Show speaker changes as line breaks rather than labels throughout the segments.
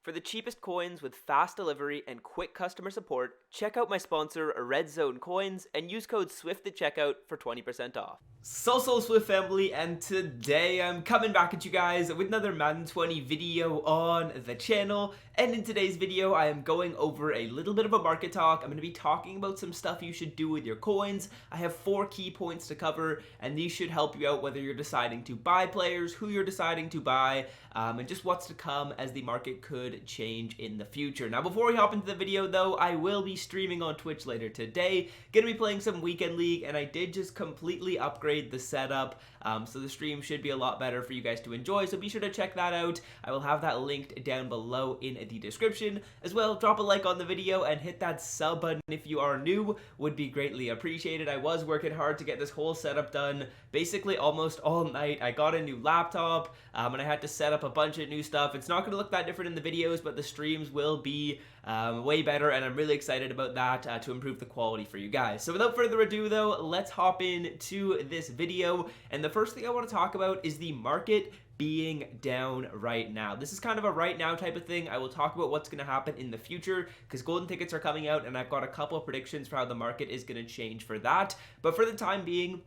For the cheapest coins with fast delivery and quick customer support, check out my sponsor, Red Zone Coins, and use code SWIFT at checkout for 20% off. So Swift family, and today I'm coming back at you guys with another Madden 20 video on the channel. And in today's video, I am going over a little bit of a market talk. I'm going to be talking about some stuff you should do with your coins. I have 4 key points to cover, and these should help you out whether you're deciding to buy players, who you're deciding to buy, and just what's to come as the market could change in the future. Now, before we hop into the video though, I will be streaming on Twitch later today. Gonna be playing some Weekend League, and I did just completely upgrade the setup, so the stream should be a lot better for you guys to enjoy, so be sure to check that out. I will have that linked down below in the description. As well, drop a like on the video and hit that sub button if you are new, would be greatly appreciated. I was working hard to get this whole setup done basically almost all night. I got a new laptop, and I had to set up a bunch of new stuff. It's not going to look that different in the videos, but the streams will be way better, and I'm really excited about that to improve the quality for you guys. So without further ado though, let's hop into this video, and the first thing I want to talk about is the market being down right now. This is kind of a right now type of thing. I will talk about what's going to happen in the future because golden tickets are coming out, and I've got a couple of predictions for how the market is going to change for that. But for the time being,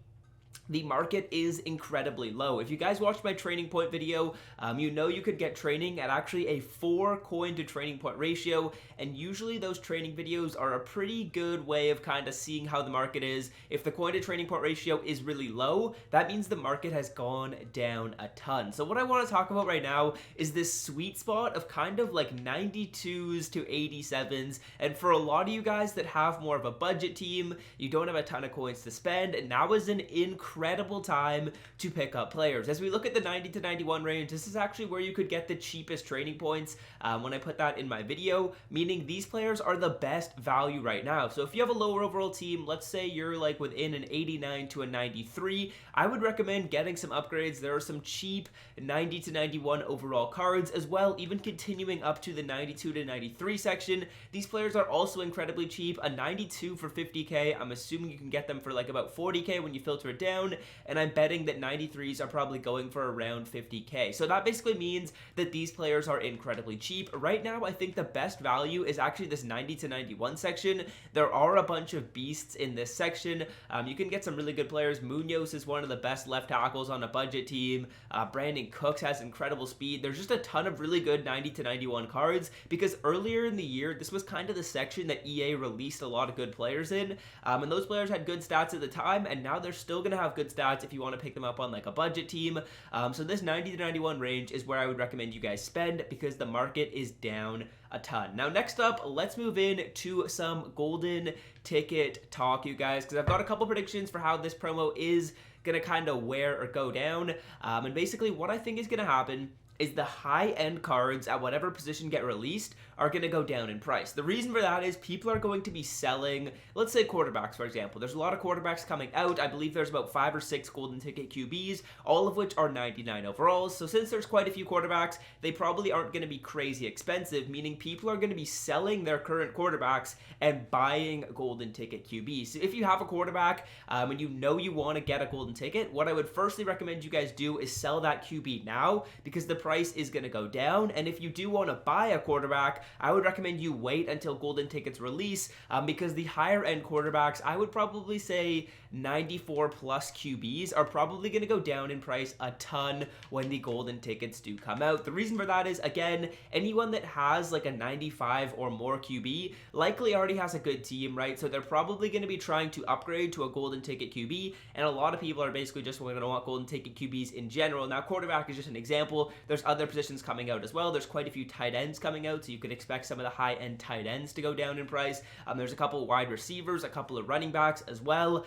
the market is incredibly low. If you guys watched my training point video, you know you could get training at actually a 4 coin to training point ratio, and usually those training videos are a pretty good way of kind of seeing how the market is. If the coin to training point ratio is really low, that means the market has gone down a ton. So what I want to talk about right now is this sweet spot of kind of like 92s to 87s, and for a lot of you guys that have more of a budget team, you don't have a ton of coins to spend, and now is an incredible time to pick up players. As we look at the 90 to 91 range, this is actually where you could get the cheapest training points when I put that in my video, meaning these players are the best value right now. So if you have a lower overall team, let's say you're like within an 89 to a 93, I would recommend getting some upgrades. There are some cheap 90 to 91 overall cards as well, even continuing up to the 92 to 93 section. These players are also incredibly cheap. A 92 for 50k, I'm assuming you can get them for like about 40k when you filter it down, and I'm betting that 93s are probably going for around 50k. So that basically means that these players are incredibly cheap. Right now, I think the best value is actually this 90 to 91 section. There are a bunch of beasts in this section. You can get some really good players. Munoz is one of the best left tackles on a budget team. Brandon Cooks has incredible speed. There's just a ton of really good 90 to 91 cards because earlier in the year, this was kind of the section that EA released a lot of good players in, and those players had good stats at the time, and now they're still going to have good stats if you want to pick them up on like a budget team. So this 90 to 91 range is where I would recommend you guys spend because the market is down a ton. Now next up, let's move in to some golden ticket talk, you guys, because I've got a couple predictions for how this promo is gonna kind of wear or go down, and basically what I think is gonna happen is the high-end cards at whatever position get released are going to go down in price. The reason for that is people are going to be selling, let's say quarterbacks, for example. There's a lot of quarterbacks coming out. I believe there's about 5 or 6 golden ticket QBs, all of which are 99 overalls. So since there's quite a few quarterbacks, they probably aren't going to be crazy expensive, meaning people are going to be selling their current quarterbacks and buying golden ticket QBs. So if you have a quarterback and you know you want to get a golden ticket, what I would firstly recommend you guys do is sell that QB now because the price is going to go down. And if you do want to buy a quarterback, I would recommend you wait until golden tickets release, because the higher end quarterbacks, I would probably say 94 plus QBs, are probably going to go down in price a ton when the golden tickets do come out. The reason for that is, again, anyone that has like a 95 or more QB likely already has a good team, right? So they're probably going to be trying to upgrade to a golden ticket QB, and a lot of people are basically just going to want golden ticket QBs in general. Now quarterback is just an example. There's other positions coming out as well. There's quite a few tight ends coming out, so you could expect some of the high-end tight ends to go down in price. There's a couple of wide receivers, a couple of running backs as well,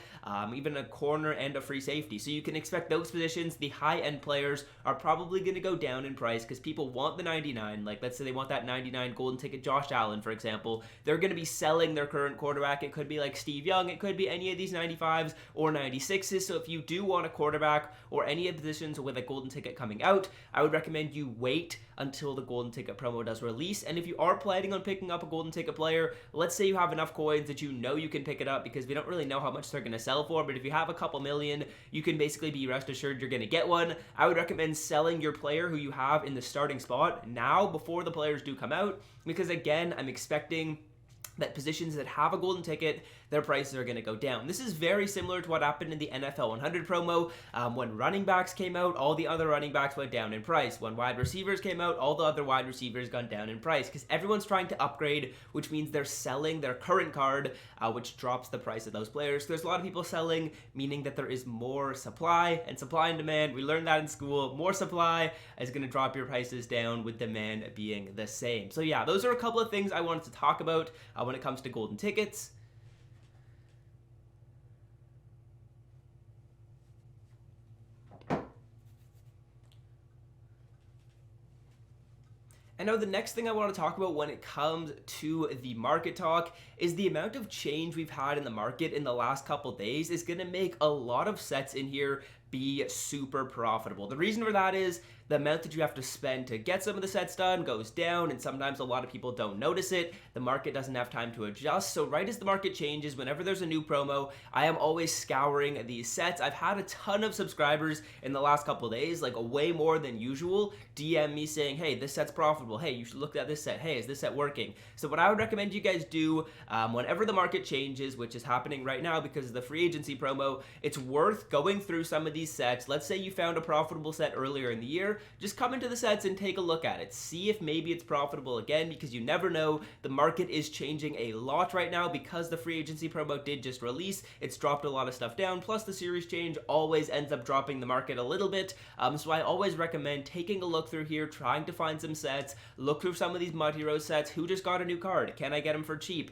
even a corner and a free safety. So you can expect those positions. The high-end players are probably going to go down in price because people want the 99. Like, let's say they want that 99 golden ticket Josh Allen, for example. They're going to be selling their current quarterback. It could be like Steve Young. It could be any of these 95s or 96s. So if you do want a quarterback or any of the positions with a golden ticket coming out, I would recommend recommend you wait until the golden ticket promo does release. And if you are planning on picking up a golden ticket player, let's say you have enough coins that you know you can pick it up, because we don't really know how much they're going to sell for, but if you have a couple million, you can basically be rest assured you're going to get one. I would recommend selling your player who you have in the starting spot now before the players do come out, because again, I'm expecting that positions that have a golden ticket, their prices are going to go down. This is very similar to what happened in the NFL 100 promo. When running backs came out, all the other running backs went down in price. When wide receivers came out, all the other wide receivers gone down in price, because everyone's trying to upgrade, which means they're selling their current card, which drops the price of those players. So there's a lot of people selling, meaning that there is more supply, and supply and demand, we learned that in school. More supply is going to drop your prices down with demand being the same. So yeah, those are a couple of things I wanted to talk about when it comes to golden tickets. And now the next thing I want to talk about when it comes to the market talk is the amount of change we've had in the market in the last couple days is going to make a lot of sets in here be super profitable. The reason for that is the amount that you have to spend to get some of the sets done goes down, and sometimes a lot of people don't notice it. The market doesn't have time to adjust. So right as the market changes, whenever there's a new promo, I am always scouring these sets. I've had a ton of subscribers in the last couple of days, like way more than usual, DM me saying, hey, this set's profitable. Hey, you should look at this set. Hey, is this set working? So what I would recommend you guys do whenever the market changes, which is happening right now because of the free agency promo, it's worth going through some of these sets. Let's say you found a profitable set earlier in the year. Just come into the sets and take a look at it. See if maybe it's profitable again, because you never know. The market is changing a lot right now because the free agency promo did just release. It's dropped a lot of stuff down, plus the series change always ends up dropping the market a little bit. So I always recommend taking a look through here, trying to find some sets, look through some of these Mud Hero sets. Who just got a new card? Can I get them for cheap?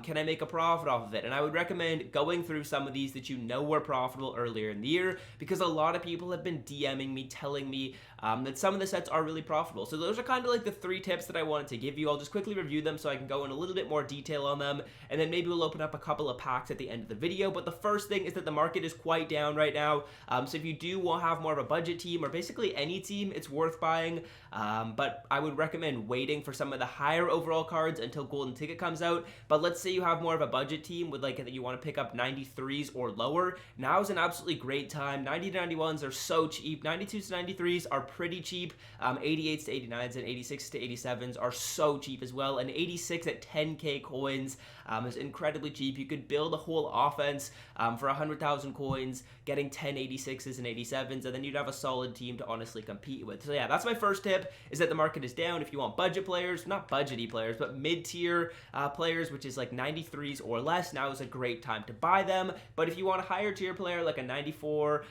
Can I make a profit off of it? And I would recommend going through some of these that you know were profitable earlier in the year, because a lot of people have been DMing me, telling me that some of the sets are really profitable. So those are kind of like the 3 tips that I wanted to give you. I'll just quickly review them so I can go in a little bit more detail on them, and then maybe we'll open up a couple of packs at the end of the video. But the first thing is that the market is quite down right now. So if you do want to have more of a budget team, or basically any team, it's worth buying. But I would recommend waiting for some of the higher overall cards until golden ticket comes out. But let's say you have more of a budget team with like that you want to pick up 93s or lower. Now is an absolutely great time. 90 to 91s are so cheap. 92s to 93s are pretty cheap. 88s to 89s and 86s to 87s are so cheap as well. And 86 at 10k coins is incredibly cheap. You could build a whole offense for 100,000 coins, getting 10 86s and 87s, and then you'd have a solid team to honestly compete with. So yeah, that's my first tip, is that the market is down. If you want budget players, not budgety players, but mid-tier players, which is like 93s or less, now is a great time to buy them. But if you want a higher tier player, like a 94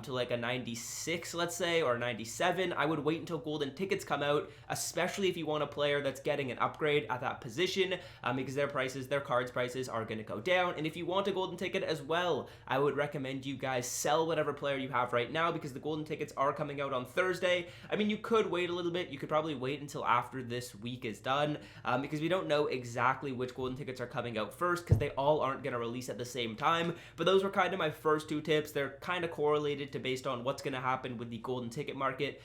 to like a 96, let's say, or 97, I would wait until golden tickets come out, especially if you want a player that's getting an upgrade at that position, because their cards prices are going to go down. And if you want a golden ticket as well, I would recommend you guys sell whatever player you have right now, because the golden tickets are coming out on Thursday. I mean, you could wait a little bit. You could probably wait until after this week is done, because we don't know exactly which golden tickets are coming out first, because they all aren't going to release at the same time. But those were kind of my first 2 tips. They're kind of correlated to based on what's going to happen with the golden ticket market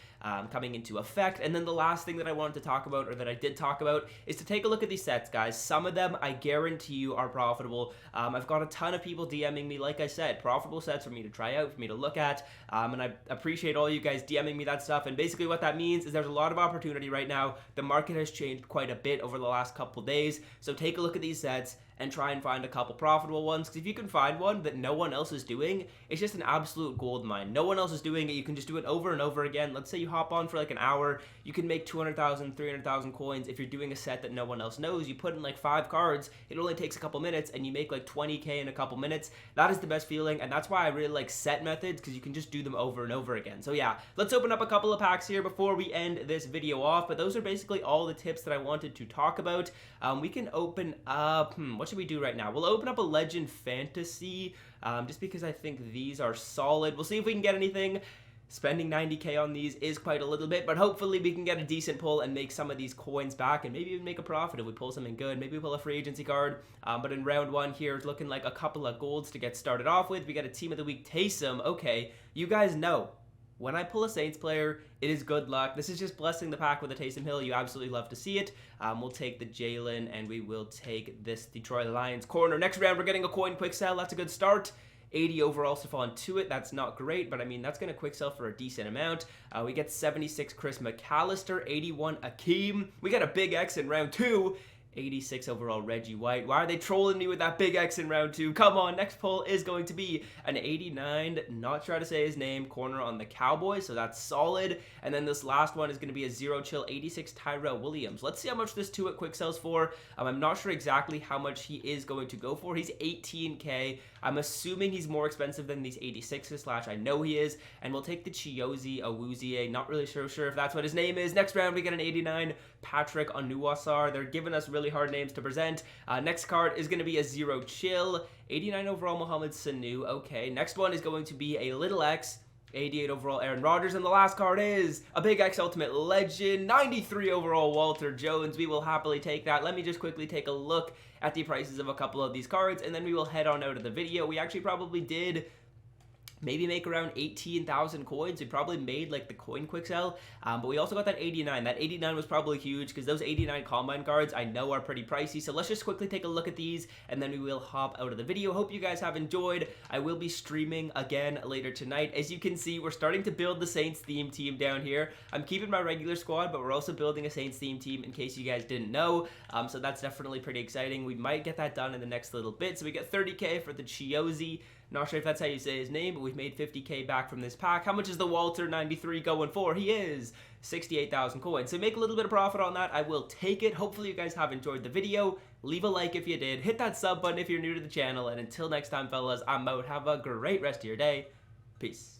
coming into effect. And then the last thing that I wanted to talk about, or that I did talk about, is to take a look at these sets, guys. Some of them I guarantee you are profitable. I've got a ton of people DMing me, like I said, profitable sets for me to try out, for me to look at, and I appreciate all you guys DMing me that stuff. And basically what that means is there's a lot of opportunity right now. The market has changed quite a bit over the last couple days, so take a look at these sets and try and find a couple profitable ones, because if you can find one that no one else is doing, it's just an absolute gold mine. No one else is doing it. You can just do it over and over again. Let's say you hop on for like an hour, you can make 200,000, 300,000 coins. If you're doing a set that no one else knows, you put in like 5 cards, it only takes a couple minutes, and you make like 20k in a couple minutes. That is the best feeling, and that's why I really like set methods, because you can just do them over and over again. So yeah, let's open up a couple of packs here before we end this video off. But those are basically all the tips that I wanted to talk about. We can open up, what should we do right now? We'll open up a Legend Fantasy, just because I think these are solid. We'll see if we can get anything. Spending 90k on these is quite a little bit, but hopefully we can get a decent pull and make some of these coins back, and maybe even make a profit if we pull something good. Maybe we pull a free agency card, but in round 1 here, it's looking like a couple of golds to get started off with. We got a Team of the Week Taysom. Okay, you guys know when I pull a Saints player, it is good luck. This is just blessing the pack with a Taysom Hill. You absolutely love to see it. We'll take the Jalen, and we will take this Detroit Lions corner. Next round, we're getting a coin quick sell. That's a good start. 80 overall Stephon Tuitt. That's not great, but I mean, that's going to quick sell for a decent amount. We get 76 Chris McAllister, 81 Akeem. We got a big X in round 2. 86 overall Reggie White. Why are they trolling me with that big X in round 2? Come on, next pull is going to be an 89, not sure how to say his name, corner on the Cowboys, so that's solid. And then this last one is going to be a 0 chill 86 Tyrell Williams. Let's see how much this Tuitt quick sells for. I'm not sure exactly how much he is going to go for. He's 18K. I'm assuming he's more expensive than these 86s, / I know he is. And we'll take the Chiyozi Awuzie. Not really sure if that's what his name is. Next round, we get an 89 Patrick Onuwasar. They're giving us really hard names to present. Next card is going to be a 0 chill 89 overall Mohamed Sanu. Okay, next one is going to be a little X 88 overall Aaron Rodgers, and the last card is a big X Ultimate Legend 93 overall Walter Jones. We will happily take that. Let me just quickly take a look at the prices of a couple of these cards, and then we will head on out of the video. We actually probably did maybe make around 18,000 coins. We probably made like the coin quick sell, but we also got that 89. That 89 was probably huge because those 89 combine cards I know are pretty pricey. So let's just quickly take a look at these, and then we will hop out of the video. Hope you guys have enjoyed. I will be streaming again later tonight. As you can see, we're starting to build the Saints theme team down here. I'm keeping my regular squad, but we're also building a Saints theme team in case you guys didn't know. So that's definitely pretty exciting. We might get that done in the next little bit. So we get 30K for the Chiyozi. Not sure if that's how you say his name, but we've made 50K back from this pack. How much is the Walter 93 going for? He is 68,000 coins. So make a little bit of profit on that. I will take it. Hopefully you guys have enjoyed the video. Leave a like if you did. Hit that sub button if you're new to the channel. And until next time, fellas, I'm out. Have a great rest of your day. Peace.